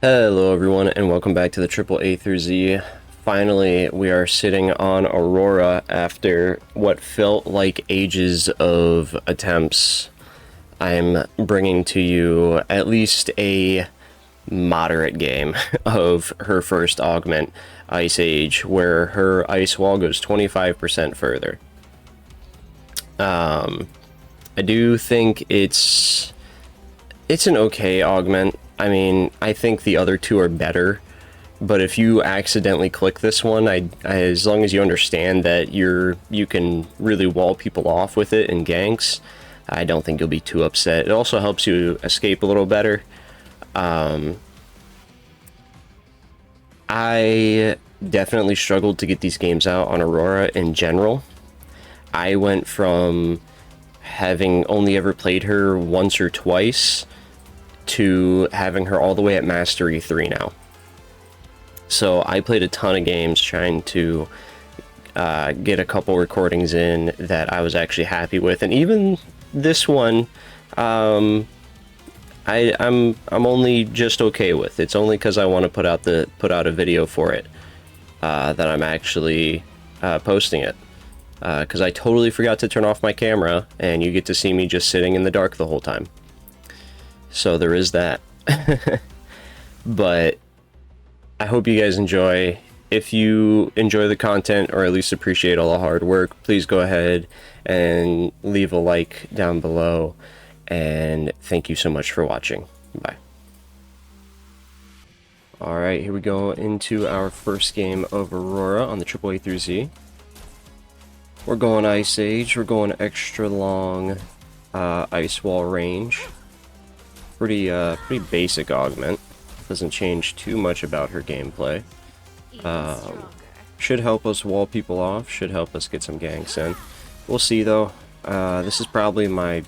Hello everyone and welcome back to the Triple A through Z. Finally, we are sitting on Aurora after what felt like ages of attempts. I'm bringing to you at least a moderate game of her first augment, Ice Age, where her ice wall goes 25% further. I do think it's an okay augment. I mean, I think the other two are better, but if you accidentally click this one, as long as you understand that you can really wall people off with it in ganks, I don't think you'll be too upset. It also helps you escape a little better. I definitely struggled to get these games out on Aurora in general. I went from having only ever played her once or twice to having her all the way at Mastery 3 now. So I played a ton of games trying to get a couple recordings in that I was actually happy with, and even this one, I'm only just okay with. It's only because I want to put out a video for it that I'm actually posting it. Because I totally forgot to turn off my camera, and you get to see me just sitting in the dark the whole time. So there is that. But I hope you guys enjoy. If you enjoy the content, or at least appreciate all the hard work, please go ahead and leave a like down below. And thank you so much for watching. Bye. Alright, here we go into our first game of Aurora on the Triple A through Z. We're going Ice Age. We're going extra long ice wall range. Pretty basic augment. Doesn't change too much about her gameplay. Should help us wall people off. Should help us get some ganks in. We'll see though. This is probably my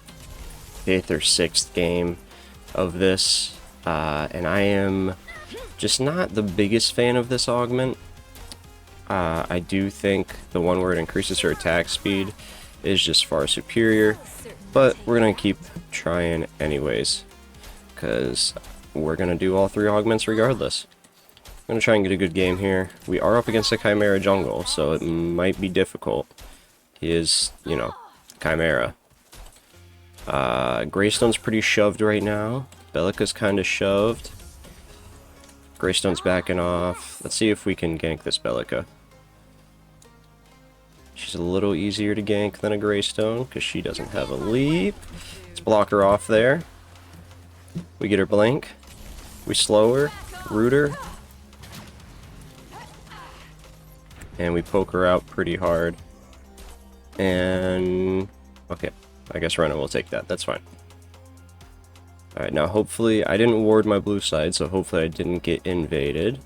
5th or 6th game of this, and I am just not the biggest fan of this augment. I do think the one where it increases her attack speed is just far superior, but we're gonna keep trying anyways, because we're gonna do all 3 augments regardless. I'm gonna try and get a good game here. We are up against a Chimera jungle, so it might be difficult. He is, you know, Chimera. Greystone's pretty shoved right now. Belica's kind of shoved. Greystone's backing off. Let's see if we can gank this Belica. She's a little easier to gank than a Greystone, because she doesn't have a leap. Let's block her off there. We get her blink. We slow her, root her. And we poke her out pretty hard. And okay, I guess Rena will take that. That's fine. Alright, now hopefully I didn't ward my blue side, so hopefully I didn't get invaded.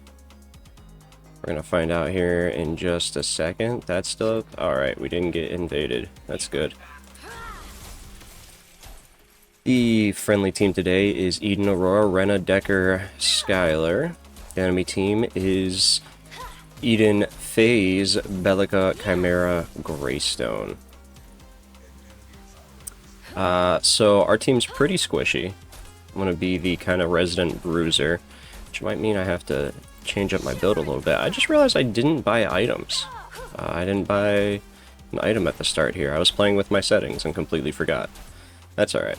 We're gonna find out here in just a second. That's still up. Alright, we didn't get invaded. That's good. The friendly team today is Eden, Aurora, Rena, Decker, Skylar. The enemy team is Eden, FaZe, Belica, Chimera, Greystone. So our team's pretty squishy. I'm going to be the kind of resident bruiser, which might mean I have to change up my build a little bit. I just realized I didn't buy items. I didn't buy an item at the start here. I was playing with my settings and completely forgot. That's alright.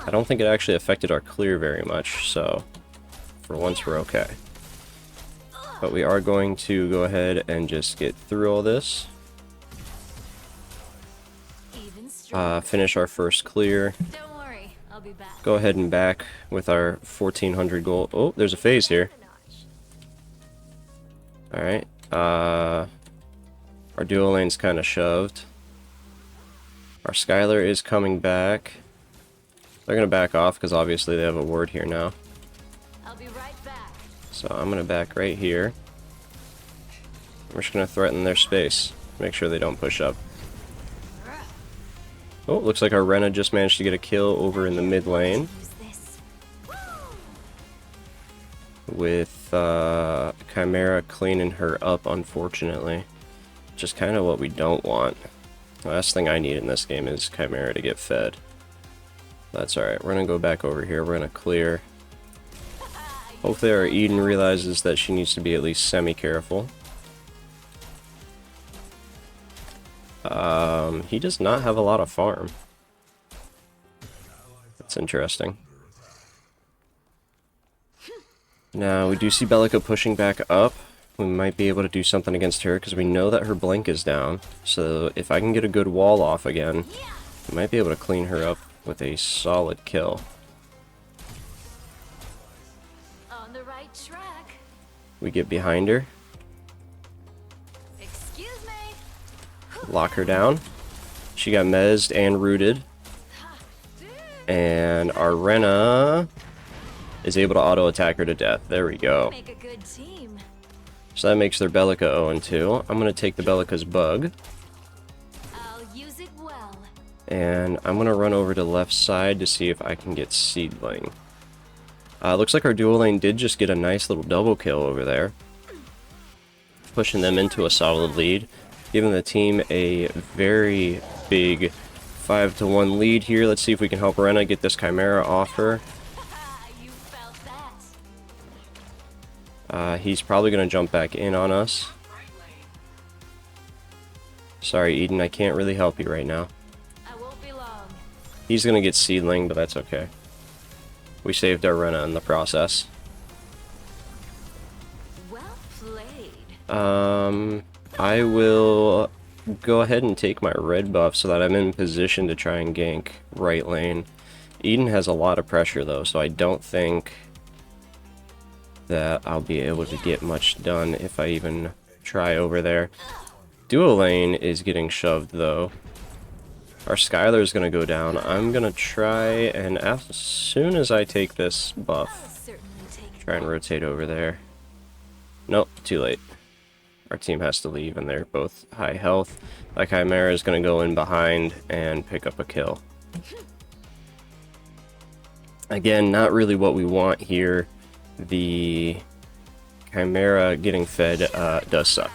I don't think it actually affected our clear very much, so for once we're okay. But we are going to go ahead and just get through all this. Finish our first clear. Don't worry, I'll be back. Go ahead and back with our 1400 gold. Oh, there's a FaZe here. Alright. Our duo lane's kind of shoved. Our Skylar is coming back. They're going to back off because obviously they have a ward here now. I'll be right back. So I'm going to back right here. We're just going to threaten their space. Make sure they don't push up. Oh, looks like our Rena just managed to get a kill over in the mid lane. With Chimera cleaning her up, unfortunately. Just kind of what we don't want. The last thing I need in this game is Chimera to get fed. That's alright. We're going to go back over here. We're going to clear. Hopefully our Eden realizes that she needs to be at least semi-careful. He does not have a lot of farm. That's interesting. Now, we do see Bellica pushing back up. We might be able to do something against her, because we know that her blink is down. So, if I can get a good wall off again, we might be able to clean her up with a solid kill. On the right track. We get behind her, Excuse me. lock her down. She got mezzed and rooted. And our Rena is able to auto-attack her to death. There we go. Make a good team. So that makes their Bellica 0-2. I'm going to take the Bellica's bug. I'll use it well. And I'm going to run over to the left side to see if I can get Seedling. Looks like our dual lane did just get a nice little double kill over there. Pushing them into a solid lead. Giving the team a very big 5-1 lead here. Let's see if we can help Rena get this Chimera off her. You felt that. He's probably going to jump back in on us. Sorry, Eden, I can't really help you right now. I won't be long. He's going to get Seedling, but that's okay. We saved our Rena in the process. Well played. I will go ahead and take my red buff so that I'm in position to try and gank right lane. Eden has a lot of pressure though, so I don't think that I'll be able to get much done if I even try over there. Dual lane is getting shoved though. Our Skylar is going to go down. I'm going to try and as soon as I take this I'll buff, certainly take try and rotate over there. Nope, too late. Our team has to leave and they're both high health. Like Chimera is going to go in behind and pick up a kill. Again, not really what we want here. The Chimera getting fed does suck.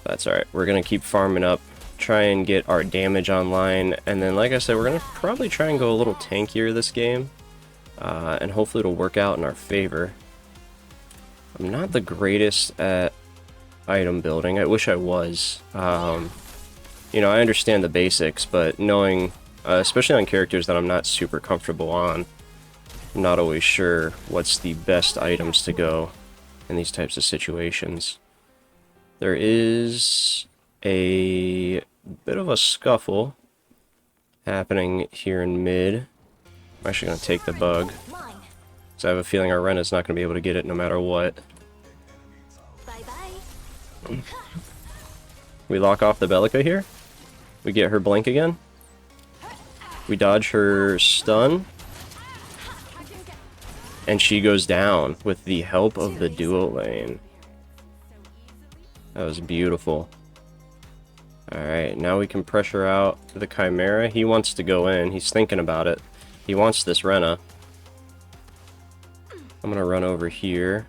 That's alright. We're going to keep farming up, try and get our damage online, and then like I said, we're going to probably try and go a little tankier this game, and hopefully it'll work out in our favor. I'm not the greatest at item building. I wish I was. You know, I understand the basics, but knowing, especially on characters that I'm not super comfortable on, I'm not always sure what's the best items to go in these types of situations. There is a bit of a scuffle happening here in mid. I'm actually going to take the bug, mine. because I have a feeling our Rena's not going to be able to get it no matter what. Bye-bye. We lock off the Bellica here. We get her blink again. We dodge her stun. And she goes down with the help of the dual lane. That was beautiful. Alright, now we can pressure out the Chimera. He wants to go in. He's thinking about it. He wants this Rena. I'm gonna run over here.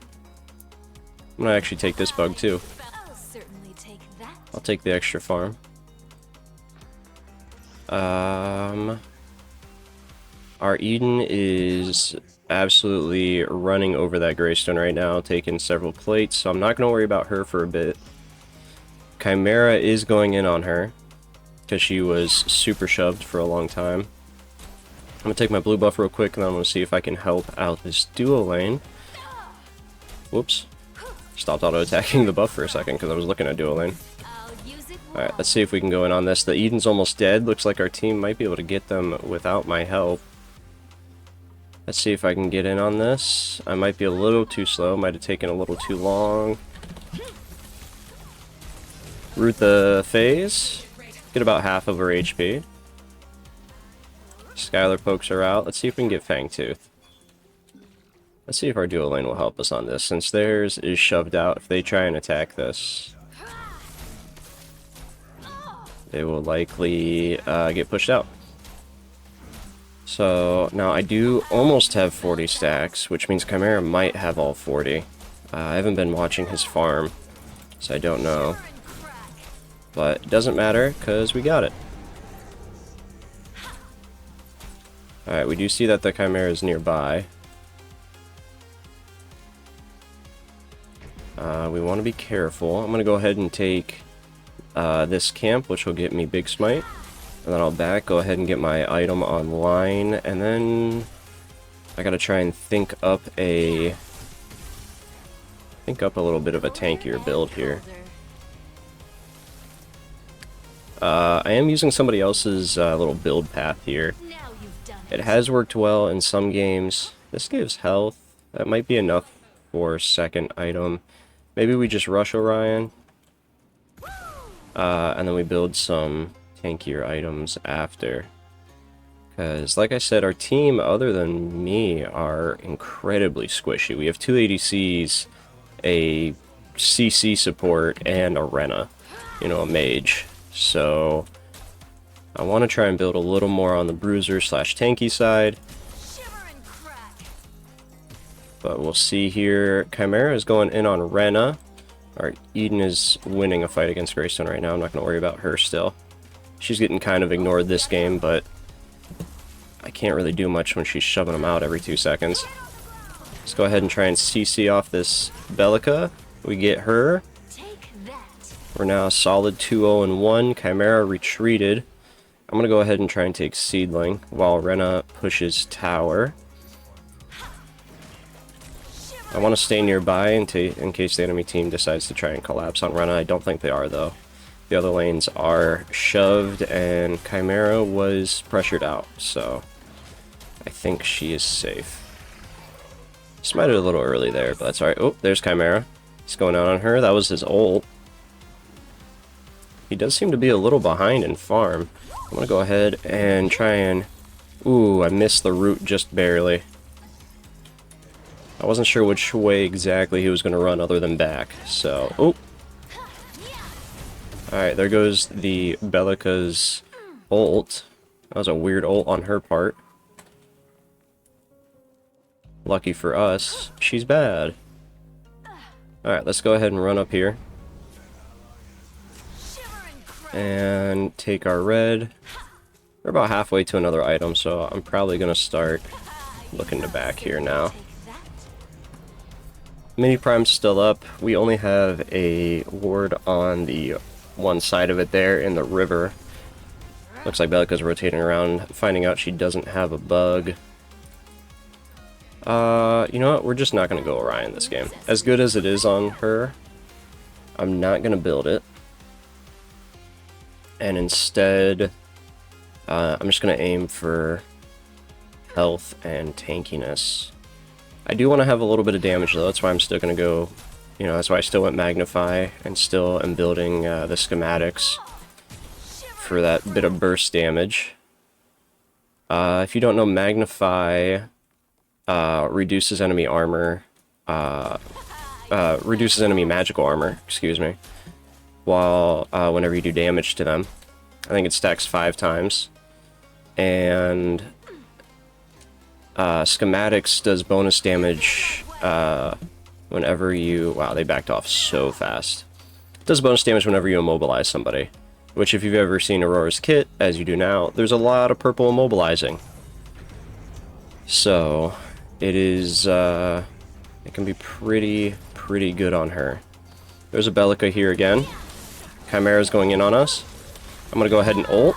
I'm gonna actually take this bug too. I'll certainly take that. I'll take the extra farm. Our Eden is absolutely running over that Greystone right now, taking several plates, so I'm not going to worry about her for a bit. Chimera is going in on her, because she was super shoved for a long time. I'm going to take my blue buff real quick, and then I'm going to see if I can help out this dual lane. Whoops. Stopped auto-attacking the buff for a second, because I was looking at dual lane. I'll use it well. Alright, let's see if we can go in on this. The Eden's almost dead. Looks like our team might be able to get them without my help. Let's see if I can get in on this. I might be a little too slow. Might have taken a little too long. Root the phase. Get about half of her HP. Skylar pokes her out. Let's see if we can get Fangtooth. Let's see if our dual lane will help us on this, since theirs is shoved out. If they try and attack this, they will likely get pushed out. So now I do almost have 40 stacks, which means Chimera might have all 40. I haven't been watching his farm, so I don't know. But it doesn't matter, because we got it. Alright, we do see that the Chimera is nearby. We want to be careful. I'm going to go ahead and take this camp, which will get me Big Smite. And then I'll go ahead and get my item online. And then I got to try and think up a little bit of a tankier build here. I am using somebody else's little build path here. It has worked well in some games. This gives health. That might be enough for second item. Maybe we just rush Orion. And then we build some tankier items after. Because, like I said, our team, other than me, are incredibly squishy. We have 2 ADCs, a CC support, and a Rena. You know, a mage. So I want to try and build a little more on the bruiser / tanky side. But we'll see here. Chimera is going in on Rena. Alright, Eden is winning a fight against Greystone right now. I'm not going to worry about her still. She's getting kind of ignored this game, but I can't really do much when she's shoving them out every 2 seconds. Let's go ahead and try and CC off this Belica. We get her. We're now a solid 2-0-1. Chimera retreated. I'm going to go ahead and try and take Seedling while Rena pushes tower. I want to stay nearby in case the enemy team decides to try and collapse on Rena. I don't think they are, though. The other lanes are shoved, and Chimera was pressured out, so I think she is safe. Smited a little early there, but that's alright. Oh, there's Chimera. He's going out on her. That was his ult. He does seem to be a little behind in farm. I'm going to go ahead and try and... Ooh, I missed the root just barely. I wasn't sure which way exactly he was going to run other than back, so... Oh! Alright, there goes the Belica's ult. That was a weird ult on her part. Lucky for us, she's bad. Alright, let's go ahead and run up here. And take our red. We're about halfway to another item, so I'm probably going to start looking to back here now. Mini Prime's still up. We only have a ward on the one side of it there in the river. Looks like Belica's rotating around, finding out she doesn't have a bug. You know what? We're just not going to go Orion this game. As good as it is on her, I'm not going to build it. And instead, I'm just going to aim for health and tankiness. I do want to have a little bit of damage, though. That's why I'm still going to go, you know, that's why I still went Magnify and still am building the schematics for that bit of burst damage. If you don't know, Magnify reduces enemy armor, reduces enemy magical armor, excuse me, while whenever you do damage to them. I think it stacks 5 times. And schematics does bonus damage whenever you... Wow, they backed off so fast. It does bonus damage whenever you immobilize somebody. Which, if you've ever seen Aurora's kit, as you do now, there's a lot of purple immobilizing. So, it is... it can be pretty good on her. There's a Belica here again. Chimera's going in on us. I'm gonna go ahead and ult.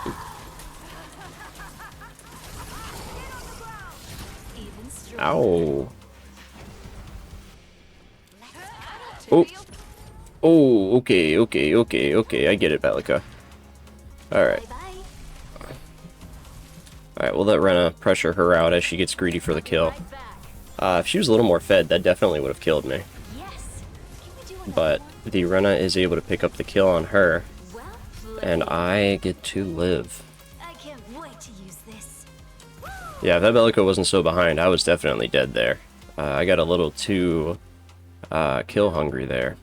Ow. Oh. Oh, okay. I get it, Belica. Alright. Alright, we'll let Rena pressure her out as she gets greedy for the kill. If she was a little more fed, that definitely would have killed me. But the Rena is able to pick up the kill on her. And I get to live. Yeah, if that Belica wasn't so behind, I was definitely dead there. I got a little too kill hungry there.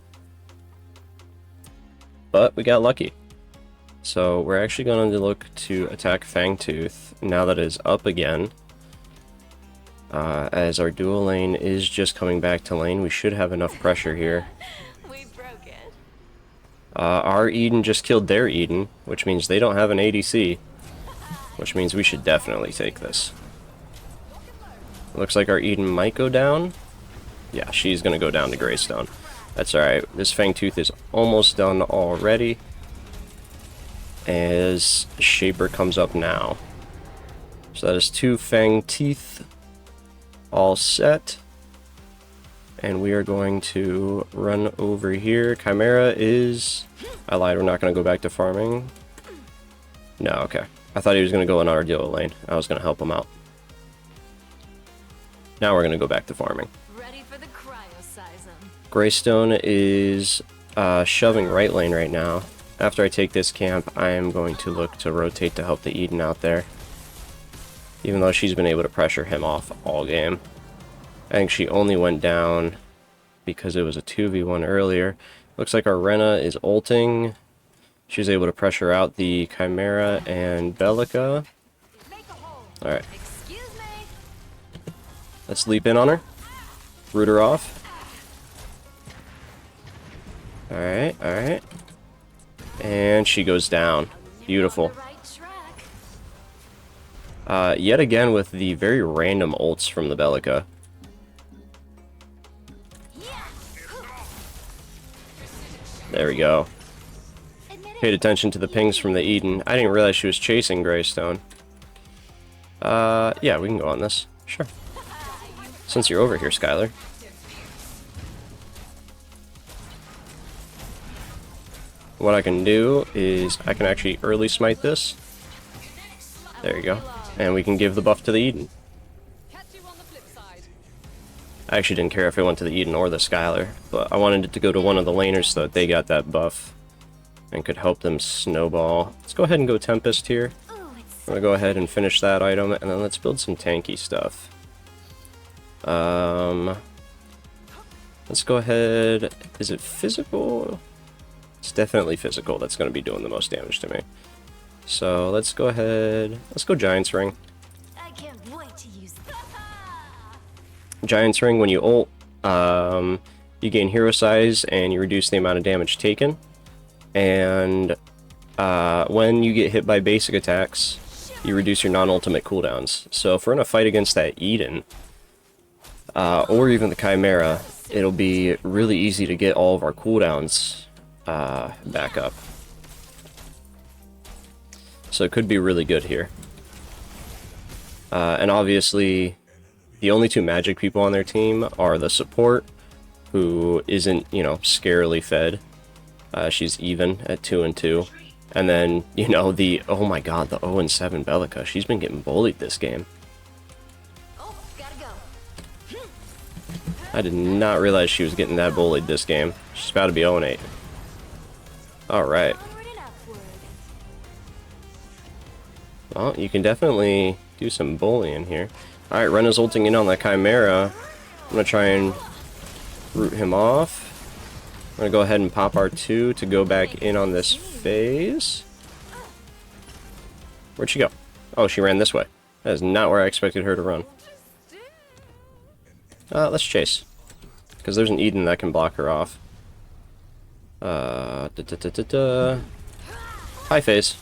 But we got lucky. So we're actually going to look to attack Fangtooth now that it is up again. As our dual lane is just coming back to lane, we should have enough pressure here. Our Eden just killed their Eden, which means they don't have an ADC. Which means we should definitely take this. Looks like our Eden might go down. Yeah, she's going to go down to Greystone. That's alright. This Fangtooth is almost done already. As Shaper comes up now. So that is 2 Fang Teeth all set. And we are going to run over here. Chimera is... I lied, we're not going to go back to farming. No, okay. I thought he was going to go in our Armadillo lane. I was going to help him out. Now we're going to go back to farming. Ready for the cryoseism. Greystone is shoving right lane right now. After I take this camp, I am going to look to rotate to help the Eden out there. Even though she's been able to pressure him off all game. I think she only went down because it was a 2v1 earlier. Looks like our Rena is ulting. She's able to pressure out the Chimera and Bellica. Alright. Excuse me. Let's leap in on her. Root her off. Alright, alright. And she goes down. Beautiful. On the right track. Yet again with the very random ults from the Bellica. There we go. Paid attention to the pings from the Eden. I didn't realize she was chasing Greystone. Yeah, we can go on this. Sure. Since you're over here, Skylar. What I can do is I can actually early smite this. There you go. And we can give the buff to the Eden. I actually didn't care if it went to the Eden or the Skylar, but I wanted it to go to one of the laners so that they got that buff and could help them snowball. Let's go ahead and go Tempest here. Ooh, I'm gonna go ahead and finish that item, and then let's build some tanky stuff. Let's go ahead. Is it physical? It's definitely physical. That's gonna be doing the most damage to me. So let's go ahead. Let's go Giant's Ring. I can't wait to use this. Giant's Ring, when you ult, you gain hero size and you reduce the amount of damage taken. And when you get hit by basic attacks, you reduce your non-ultimate cooldowns. So if we're in a fight against that Eden, or even the Chimera, it'll be really easy to get all of our cooldowns back up. So it could be really good here. And obviously, the only 2 magic people on their team are the support, who isn't, you know, scarily fed. She's even at 2 and 2. And then, you know, the, oh my god, the 0 and 7 Bellica. She's been getting bullied this game. Oh, gotta go. I did not realize she was getting that bullied this game. She's about to be 0 and 8. Alright. Onward and upward. Well, you can definitely do some bullying here. Alright, Rena's ulting in on that Chimera. I'm gonna try and root him off. I'm gonna go ahead and pop R2 to go back in on this phase. Where'd she go? Oh, she ran this way. That is not where I expected her to run. Let's chase. Because there's an Eden that can block her off. Hi, phase.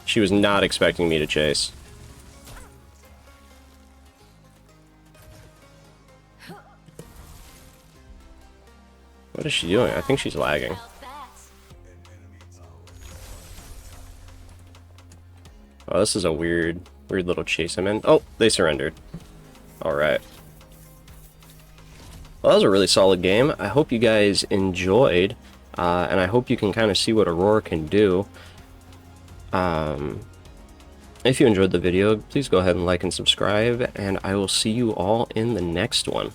She was not expecting me to chase. What is she doing? I think she's lagging. About that. Oh, this is a weird little chase I'm in. Oh, they surrendered. Alright. Well, that was a really solid game. I hope you guys enjoyed, and I hope you can kind of see what Aurora can do. If you enjoyed the video, please go ahead and like and subscribe, and I will see you all in the next one.